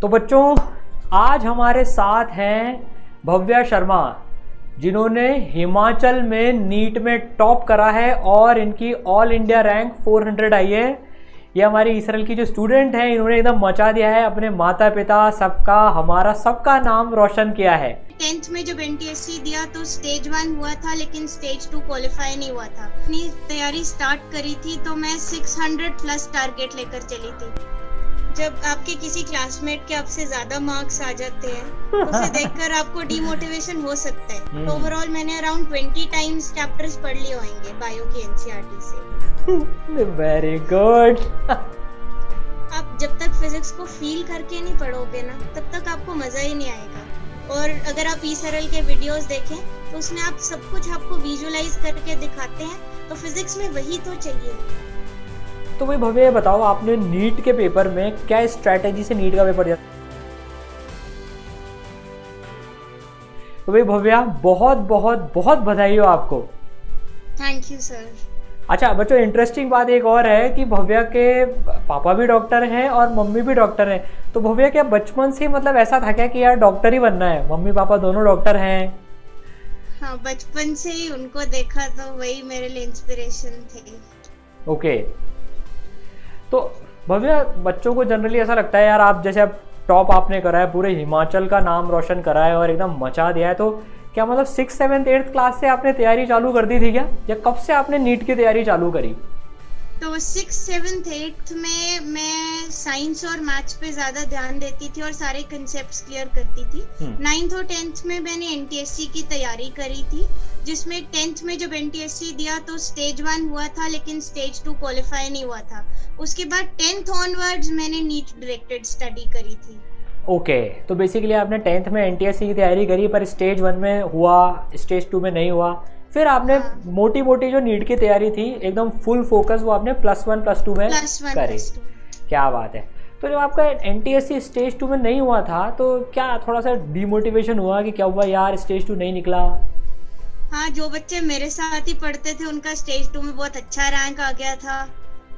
तो बच्चों आज हमारे साथ हैं भव्या शर्मा, जिन्होंने हिमाचल में नीट में टॉप करा है और इनकी ऑल इंडिया रैंक 400 आई है। ये हमारी इसरल की जो स्टूडेंट हैं, इन्होंने एकदम मचा दिया है, अपने माता पिता सबका, हमारा सबका नाम रोशन किया है। 10th में जब NTSC दिया तो स्टेज 1 हुआ था, लेकिन स्टेज 2 क्वालिफाई नहीं हुआ था। अपनी तैयारी स्टार्ट करी थी तो मैं 600 प्लस टारगेट लेकर चली थी। जब आपके किसी क्लासमेट के आपसे ज्यादा मार्क्स आ जाते हैं तो उसे देखकर आपको डिमोटिवेशन हो सकता है। तो ओवरऑल मैंने अराउंड 20 टाइम्स चैप्टर्स पढ़ लिए होंगे बायो की NCERT से। Very good. आप जब तक फिजिक्स को फील करके नहीं पढ़ोगे ना, तब तक आपको मजा ही नहीं आएगा। और अगर आप इसरल के वीडियोस देखें तो उसमें आप सब कुछ आपको विजुअलाइज करके दिखाते हैं, तो फिजिक्स में वही तो चाहिए। तो भाई भव्य बताओ, आपने नीट के पेपर में क्या स्ट्रैटेजी से नीट का पेपर दिया? तो भाई भव्या बहुत बहुत बहुत बधाई हो आपको। Thank you sir. अच्छा बच्चों, इंटरेस्टिंग बात एक और है कि भव्या के पापा भी डॉक्टर हैं और मम्मी भी डॉक्टर हैं। तो भव्या क्या बचपन से मतलब ऐसा था क्या कि यार डॉक्टर ही बनना है? मम्मी पापा दोनों डॉक्टर हैं? हाँ, बचपन से ही उनको देखा तो वही मेरे लिए इंस्पिरेशन थे। ओके। तो भव्या बच्चों को जनरली ऐसा लगता है यार, आप जैसे अब टॉप आपने करा है, पूरे हिमाचल का नाम रोशन करा है और एकदम मचा दिया है, तो क्या मतलब 6th 7th 8th क्लास से आपने तैयारी चालू कर दी थी क्या, या कब से आपने नीट की तैयारी चालू करी? तो 6th 7th 8th में मैं साइंस और मैथ्स पे ज्यादा ध्यान देती थी और सारे कंसेप्ट्स क्लियर करती थी। 9th और 10th में मैंने NTSC की तैयारी करी थी, जिसमें 10th में जब NTSC दिया तो स्टेज 1 हुआ था, लेकिन स्टेज 2 क्वालिफाई नहीं हुआ था। उसके बाद 10th ऑनवर्ड्स मैंने नीट डायरेक्टेड स्टडी करी थी। ओके। तो बेसिकली आपने 10th में NTSC की तैयारी करी, पर स्टेज 1 में हुआ, स्टेज 2 में नहीं हुआ। फिर आपने मोटी मोटी जो नीट की तैयारी थी एकदम फुल फोकस, वो आपने +1 +2 में करी। क्या बात है। तो जब आपका NTSC स्टेज 2 में नहीं हुआ था तो क्या थोड़ा सा डिमोटिवेशन हुआ कि क्या हुआ यार स्टेज 2 नहीं निकला? हाँ, जो बच्चे मेरे साथ ही पढ़ते थे उनका स्टेज 2 में बहुत अच्छा रैंक आ गया था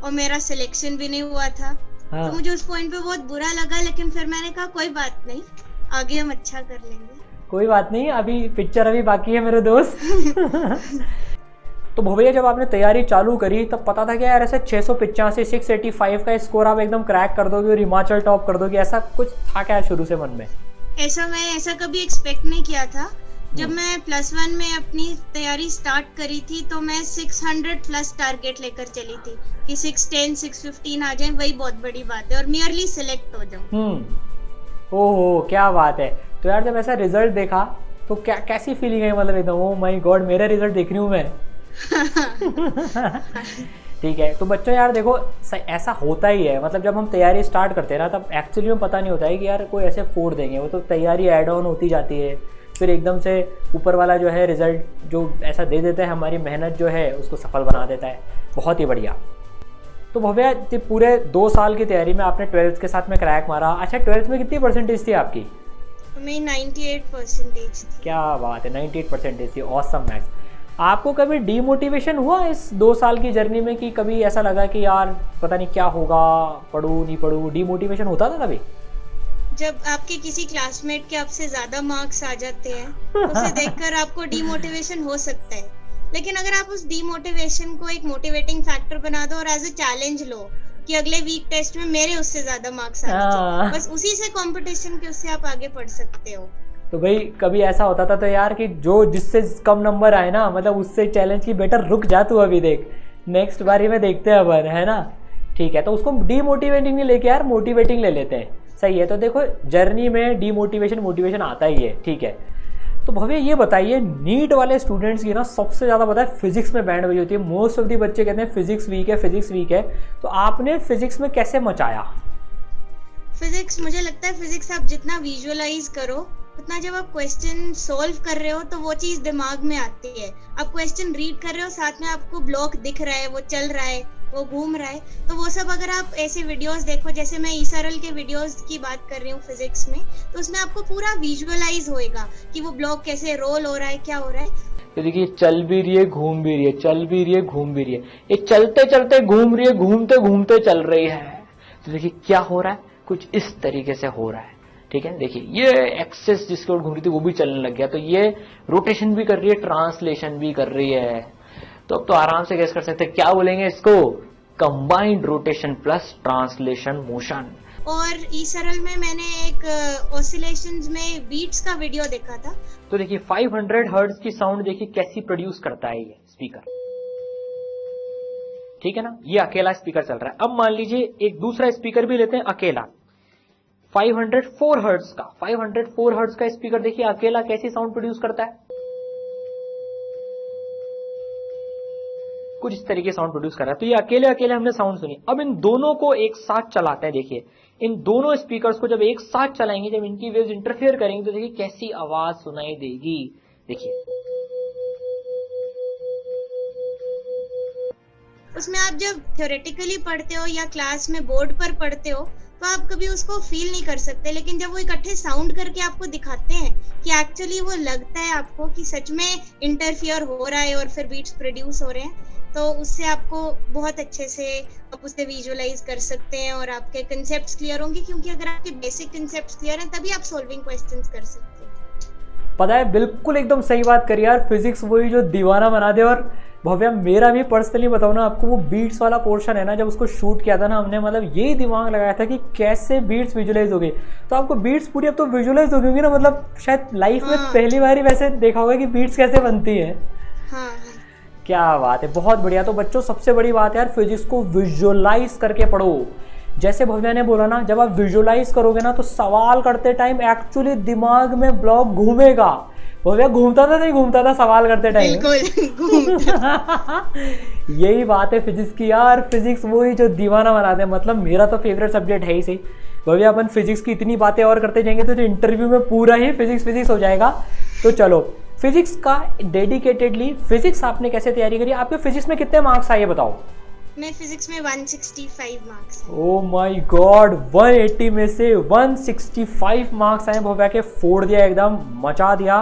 और मेरा सिलेक्शन भी नहीं हुआ था। हाँ। तो मुझे उस पॉइंट पे बहुत बुरा लगा, लेकिन फिर मैंने कहा कोई बात नहीं, आगे हम अच्छा कर लेंगे। कोई बात नहीं, अभी पिक्चर अभी बाकी है मेरे दोस्त। तो भैया जब आपने तैयारी चालू करी तब पता था कि यार ऐसे 685 685 का स्कोर आप एकदम क्रैक कर दोगे और हिमाचल टॉप कर दोगे, ऐसा कुछ था क्या शुरू से मन में? ऐसा कभी एक्सपेक्ट नहीं किया था। जब मैं +1 में अपनी तैयारी स्टार्ट करी थी तो मैं 600 प्लस टारगेट लेकर चली थी कि 610 615 आ जाए, वही बहुत बड़ी बात है, और नियरली सिलेक्ट हो जाऊं। ओहो क्या बात है। तो यार जब ऐसा रिजल्ट देखा तो क्या कैसी फीलिंग है? मतलब एकदम ओ माय गॉड, मेरा रिजल्ट देख रही हूँ मैं। ठीक है। तो बच्चों यार देखो, ऐसा होता ही है, मतलब जब हम तैयारी स्टार्ट करते हैं ना तब एक्चुअली में पता नहीं होता है कि यार कोई ऐसे फोड़ देंगे, वो तो तैयारी ऐड ऑन होती जाती है, फिर एकदम से ऊपर वाला जो है रिजल्ट जो ऐसा दे देता है, हमारी मेहनत जो है उसको सफल बना देता है। बहुत ही बढ़िया। तो भव्या पूरे 2 साल की तैयारी में आपने 12th के साथ में क्रैक मारा। अच्छा 12th में कितनी परसेंटेज थी आपकी? मेरी 98% थी। क्या बात है, 98% थी। Awesome max. आपको कभी डीमोटिवेशन हुआ इस 2 साल की जर्नी में कि कभी ऐसा लगा कि यार पता नहीं क्या होगा, पढ़ूं नहीं पढ़ूं, डीमोटिवेशन होता था कभी? जब आपके किसी क्लासमेट के आपसे ज्यादा मार्क्स आ जाते हैं तो उसे देखकर आपको डीमोटिवेशन हो सकता है, लेकिन अगर आप उस डीमोटिवेशन को एक मोटिवेटिंग फैक्टर बना दो और एज अ चैलेंज लो कि अगले वीक टेस्ट में मेरे उससे ज्यादा मार्क्स आने चाहिए, बस उसी से कंपटीशन के उससे आप आगे बढ़ सकते हो। तो भाई कभी ऐसा होता था तो यार कि जो जिससे कम नंबर आए ना, मतलब उससे चैलेंज की बेटर रुक जा तू, अभी देख नेक्स्ट बारी में देखते हैं अपन, है ना? ठीक है। तो उसको डीमोटिवेटिंग नहीं लेके यार मोटिवेटिंग ले लेते हैं। सही है। तो देखो जर्नी में डीमोटिवेशन मोटिवेशन आता ही है। ठीक है। तो भव्य ये बताइए, नीट वाले स्टूडेंट्स की ना सबसे ज़्यादा पता है फिजिक्स में बैंड बजी होती है। मोस्ट ऑफ दी बच्चे कहते हैं फिजिक्स वीक है, फिजिक्स वीक है। तो आपने फिजिक्स में कैसे मचाया? फिजिक्स, मुझे लगता है फिजिक्स आप जितना विजुअलाइज करो उतना जब आप क्वेश्चन सॉल्व कर रहे हो तो वो चीज दिमाग में आती है। आप क्वेश्चन रीड कर रहे हो, साथ में आपको ब्लॉक दिख रहा है, वो चल रहा है, वो घूम रहा है, तो वो सब अगर आप ऐसे वीडियोस देखो, जैसे मैं इसरल के वीडियोस की बात कर रही हूँ फिजिक्स में, तो उसमें आपको पूरा विजुअलाइज होएगा कि वो ब्लॉक कैसे रोल हो रहा है, क्या हो रहा है। तो देखिए चल भी रही है, घूम भी रही है, चल भी रही है, घूम भी रही है। ये चलते चलते घूम रही है, घूमते घूमते चल रही है। तो देखिए क्या हो रहा है, कुछ इस तरीके से हो रहा है। ठीक है, देखिए ये एक्सेस जिसके ओर घूम रही थी वो भी चलने लग गया, तो ये रोटेशन भी कर रही है, ट्रांसलेशन भी कर रही है। तो अब तो आराम से गेस कर सकते हैं क्या बोलेंगे इसको, combined rotation plus translation motion. और ई सरल में मैंने एक ऑसिलेशंस में बीट्स का वीडियो देखा था। तो देखिए 500 हर्ट्ज की साउंड देखिए कैसी प्रोड्यूस करता है ये स्पीकर। ठीक है ना, ये अकेला स्पीकर चल रहा है। अब मान लीजिए एक दूसरा स्पीकर भी लेते हैं अकेला, 504 हर्ट्ज का। 504 हर्ट्ज का स्पीकर देखिए अकेला कैसी साउंड प्रोड्यूस करता है, कुछ इस तरीके साउंड प्रोड्यूस कर रहा है। तो ये अकेले अकेले हमने साउंड सुनी। अब इन दोनों को एक साथ चलाते हैं, देखिए इन दोनों स्पीकर्स को जब एक साथ चलाएंगे, जब इनकी वेव्स इंटरफेयर करेंगे, तो देखिए कैसी आवाज सुनाई देगी। देखिए उसमें आप जब थ्योरेटिकली पढ़ते हो या क्लास में बोर्ड पर पढ़ते हो तो आप कभी उसको फील नहीं कर सकते, लेकिन जब वो इकट्ठे साउंड करके आपको दिखाते हैं कि एक्चुअली वो लगता है आपको कि सच में इंटरफियर हो रहा है और फिर बीट्स प्रोड्यूस हो रहे हैं, तो उससे आपको बहुत अच्छे से आप उसे विजुअलाइज कर सकते हैं और आपके कंसेप्ट्स क्लियर होंगे, क्योंकि अगर आपके बेसिक कंसेप्ट्स क्लियर हैं तभी आप सॉल्विंग क्वेश्चंस कर सकते हैं। पता है, बिल्कुल एकदम सही बात करी यार, फिजिक्स वही जो दीवाना बना दे। और भव्या मेरा भी पर्सनली बताऊँ ना आपको, वो बीट्स वाला पोर्शन है ना, जब उसको शूट किया था ना हमने, मतलब यही दिमाग लगाया था कि कैसे बीट्स विजुअलाइज हो गई। तो आपको बीट्स पूरी अब तो विजुअलाइज हो गई ना, मतलब शायद लाइफ में पहली बार ही वैसे देखा होगा कि बीट्स कैसे बनती है। हाँ। क्या बात है, बहुत बढ़िया। तो बच्चों सबसे बड़ी बात है यार, फिजिक्स को विजुअलाइज करके पढ़ो। जैसे भव्या ने बोला ना, जब आप विजुअलाइज करोगे ना तो सवाल करते टाइम एक्चुअली दिमाग में ब्लॉक घूमेगा। भव्या घूमता था नहीं घूमता था सवाल करते टाइम? बिल्कुल यही बात है फिजिक्स की यार, फिजिक्स वही जो दीवाना बनाते हैं। मतलब मेरा तो फेवरेट सब्जेक्ट है ही सही। भव्या अपन फिजिक्स की इतनी बातें और करते जाएंगे तो इंटरव्यू में पूरा ही फिजिक्स हो जाएगा। तो चलो, फिजिक्स का डेडिकेटेडली फिजिक्स आपने कैसे तैयारी करी? आपके फिजिक्स में कितने मार्क्स आए बताओ? मैं फिजिक्स में 165 मार्क्स। ओ माय गॉड, 180 में से 165 मार्क्स आए भव्या के, फोड़ दिया एकदम, मचा दिया।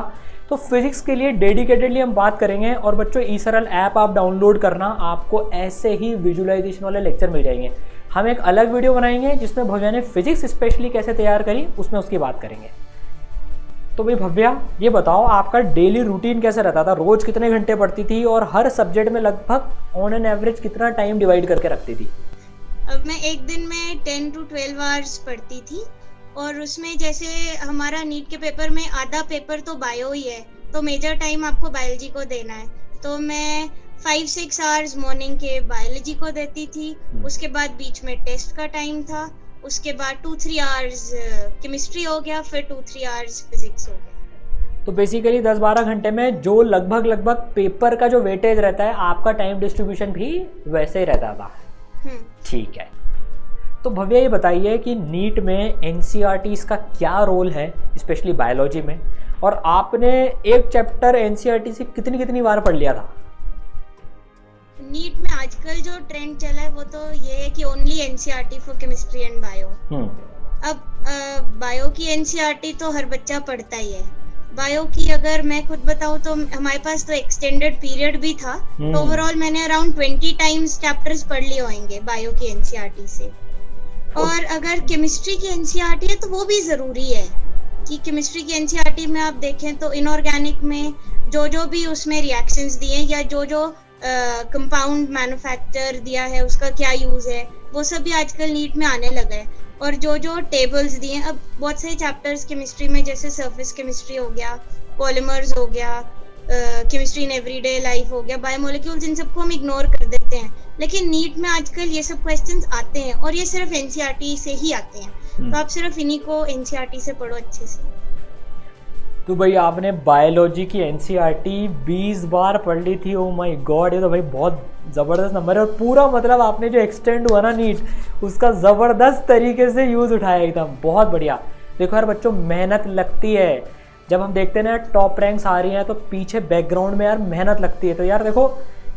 तो फिजिक्स के लिए डेडिकेटेडली हम बात करेंगे। और बच्चों ई सरल ऐप आप डाउनलोड करना, आपको ऐसे ही विजुअलाइजेशन वाले लेक्चर मिल जाएंगे। हम एक अलग वीडियो बनाएंगे जिसमें भव्या ने फिजिक्स स्पेशली कैसे तैयार करी, उसमें उसकी बात करेंगे। तो भाई भव्या ये बताओ, आपका डेली रूटीन कैसे रहता था? रोज कितने घंटे पढ़ती थी और हर सब्जेक्ट में लगभग ऑन एन एवरेज कितना टाइम डिवाइड करके रखती थी? अब मैं एक दिन में 10 to 12 आवर्स पढ़ती थी, और उसमें जैसे हमारा नीट के पेपर में आधा पेपर तो बायो ही है, तो मेजर टाइम आपको बायोलॉजी को देना है, तो मैं 5-6 आवर्स मॉर्निंग के बायोलॉजी को देती थी। उसके बाद बीच में टेस्ट का टाइम था, उसके बाद 2-3 आवर्स केमिस्ट्री हो गया, फिर 2-3 आवर्स फिजिक्स हो गया। तो बेसिकली 10-12 घंटे में जो लगभग पेपर का जो वेटेज रहता है, आपका टाइम डिस्ट्रीब्यूशन भी वैसे ही रहता था। ठीक है। तो भव्या ये बताइए कि नीट में एनसीईआरटीज़ का क्या रोल है, स्पेशली बायोलॉजी में, और आपने एक चैप्टर एनसीईआरटी से कितनी बार पढ़ लिया था? नीट में आजकल जो ट्रेंड चला है वो तो ये है कि only NCERT for chemistry and bio. अब बायो की एनसीईआरटी तो हर बच्चा पढ़ता ही है। बायो की अगर मैं खुद बताऊं तो हमारे पास तो एक्सटेंडेड पीरियड भी था, तो ओवरऑल मैंने अराउंड 20 टाइम्स चैप्टर्स पढ़ लिए होंगे बायो की एनसीईआरटी से। और अगर केमिस्ट्री की एनसीईआरटी है तो वो भी जरूरी है कि केमिस्ट्री की एनसीईआरटी में आप देखें तो इनऑर्गेनिक में जो भी उसमें रिएक्शंस दिए या जो कंपाउंड मैन्युफैक्चर दिया है उसका क्या यूज है, वो सब भी आजकल नीट में आने लगा है। और जो टेबल्स दिए, अब बहुत सारे चैप्टर्स केमिस्ट्री में जैसे सरफेस केमिस्ट्री हो गया, पॉलीमर्स हो गया, केमिस्ट्री इन एवरीडे लाइफ हो गया, बायोमोलिक्यूल्स, इन सबको हम इग्नोर कर देते हैं, लेकिन नीट में आजकल ये सब क्वेश्चंस आते हैं और ये सिर्फ एनसीईआरटी से ही आते हैं। तो आप सिर्फ इन्हीं को एनसीईआरटी से पढ़ो अच्छे से। तो भाई आपने बायोलॉजी की एनसीईआरटी 20 बार पढ़ ली थी। ओ माय गॉड, ये तो भाई बहुत ज़बरदस्त नंबर है। और पूरा मतलब आपने जो एक्सटेंड हुआ ना नीट, उसका ज़बरदस्त तरीके से यूज़ उठाया एकदम, बहुत बढ़िया। देखो यार बच्चों, मेहनत लगती है। जब हम देखते हैं ना टॉप रैंक्स आ रही हैं तो पीछे बैकग्राउंड में यार मेहनत लगती है। तो यार देखो,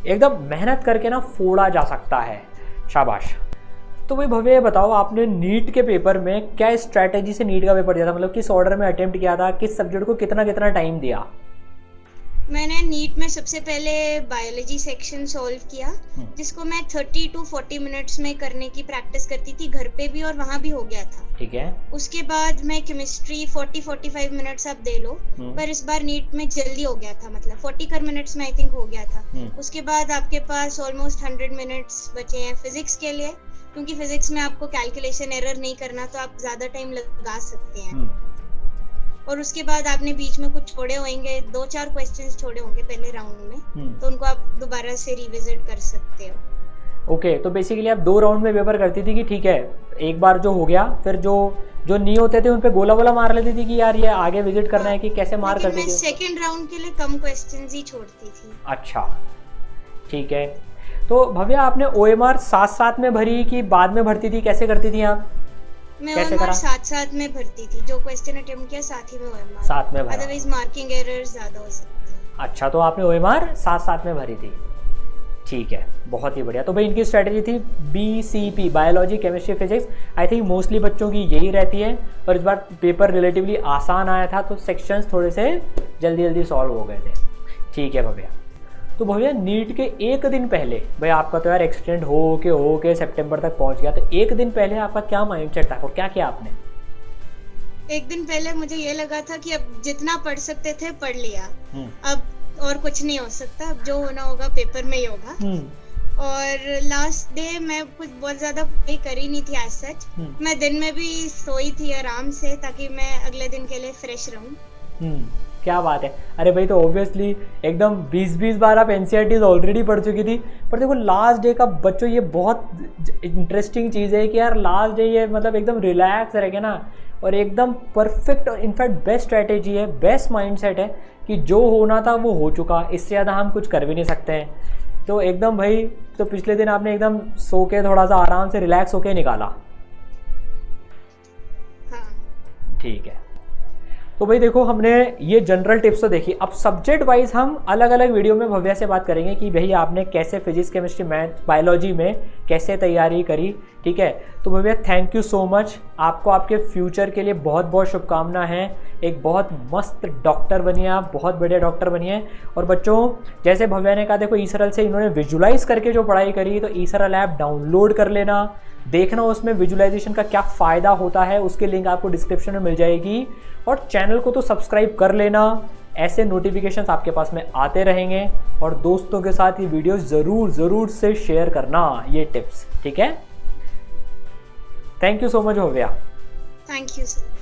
एकदम मेहनत करके ना फोड़ा जा सकता है। शाबाश। तो भाई भव्य बताओ, आपने नीट के पेपर में क्या स्ट्रैटेजी से नीट का पेपर दिया था? मतलब किस ऑर्डर में अटेम्प्ट किया था, किस सब्जेक्ट को कितना टाइम दिया? मैंने नीट में सबसे पहले बायोलॉजी सेक्शन सॉल्व किया, जिसको मैं 30 to 40 मिनट्स में करने की प्रैक्टिस करती थी, घर पे भी और वहाँ भी हो गया था। ठीक है। उसके बाद मैं केमिस्ट्री 40-45 मिनट्स आप दे लो, पर इस बार नीट में जल्दी हो गया था, मतलब 40 मिनट्स में आई थिंक हो गया था। उसके बाद आपके पास ऑलमोस्ट 100 मिनट्स बचे हैं फिजिक्स के लिए, क्योंकि फिजिक्स में आपको कैलकुलेशन एरर नहीं करना, तो आप ज्यादा टाइम लगा सकते हैं। और उसके बाद आपने बीच में कुछ छोड़े होंगे, 2-4 क्वेश्चंस छोड़े होंगे पहले राउंड में, तो उनको आप दोबारा से रिविजिट कर सकते हो। ओके, तो बेसिकली आप 2 राउंड में पेपर करती थी कि ठीक है एक बार जो हो गया, फिर जो नहीं होते थे उन पे गोला गोला मार लेती थी कि यार ये आगे विजिट करना है, कि कैसे मार करती थी? मैं सेकंड राउंड के लिए कम क्वेश्चंस ही छोड़ती थी। अच्छा, ठीक है। तो भव्या, आपने OMR साथ में भरी कि बाद में भरती थी, कैसे करती थी आप? मैं OMR साथ में भरती थी, जो क्वेश्चन अटेम्प्ट किया साथ ही में OMR साथ में भरा, अदरवाइज मार्किंग एरर्स ज्यादा हो सकते हैं। अच्छा, तो आपने OMR साथ में भरी थी, ठीक है, बहुत ही बढ़िया। तो भाई इनकी स्ट्रेटेजी थी BCP, biology chemistry physics. I think mostly बच्चों की यही रहती है, और इस बार पेपर रिलेटिवली आसान आया था, तो सेक्शंस थोड़े से जल्दी सॉल्व हो गए थे। ठीक है भव्या, तो भव्या नीट के एक दिन पहले, भाई आपका तो यार एक्सटेंड हो के सितंबर तक पहुंच गया, तो एक दिन पहले आपका क्या माइंडसेट था और क्या किया आपने? एक दिन पहले मुझे ये लगा था कि अब जितना पढ़ सकते थे पढ़ लिया, अब और कुछ नहीं हो सकता, अब जो होना होगा पेपर में ही होगा। और लास्ट डे मैं कुछ बहुत ज्यादा पढ़ाई करी नहीं थी एज सच, मैं दिन में भी सोई थी आराम से, ताकि मैं अगले दिन के लिए फ्रेश रहूं। क्या बात है। अरे भाई, तो ऑब्वियसली एकदम 20 बार आप NCERTs ऑलरेडी पढ़ चुकी थी, पर देखो लास्ट डे का बच्चों ये बहुत इंटरेस्टिंग चीज़ है कि यार लास्ट डे ये मतलब एकदम रिलैक्स रहेगा ना, और एकदम परफेक्ट, इनफैक्ट बेस्ट स्ट्रैटेजी है, बेस्ट माइंडसेट है कि जो होना था वो हो चुका, इससे ज़्यादा हम कुछ कर भी नहीं सकते हैं। तो एकदम भाई, तो पिछले दिन आपने एकदम सो के थोड़ा सा आराम से रिलैक्स होके निकाला। हाँ। ठीक है, तो भाई देखो हमने ये जनरल टिप्स तो देखी, अब सब्जेक्ट वाइज हम अलग अलग वीडियो में भव्या से बात करेंगे कि भाई आपने कैसे फिजिक्स केमिस्ट्री मैथ बायोलॉजी में कैसे तैयारी करी। ठीक है, तो Bhavya thank you so much, आपको आपके फ्यूचर के लिए बहुत बहुत शुभकामना है, एक बहुत मस्त डॉक्टर बनिए आप, बहुत बढ़िया डॉक्टर बनिए। और बच्चों जैसे भव्या ने कहा, देखो ईसरल से इन्होंने विजुलाइज करके जो पढ़ाई करी, तो ईसरल ऐप डाउनलोड कर लेना, देखना उसमें विजुलाइजेशन का क्या फ़ायदा होता है, उसकी लिंक आपको डिस्क्रिप्शन में मिल जाएगी। और चैनल को तो सब्सक्राइब कर लेना, ऐसे नोटिफिकेशंस आपके पास में आते रहेंगे, और दोस्तों के साथ ये वीडियो ज़रूर से शेयर करना ये टिप्स। ठीक है, thank you so much Bhavya. Thank you sir.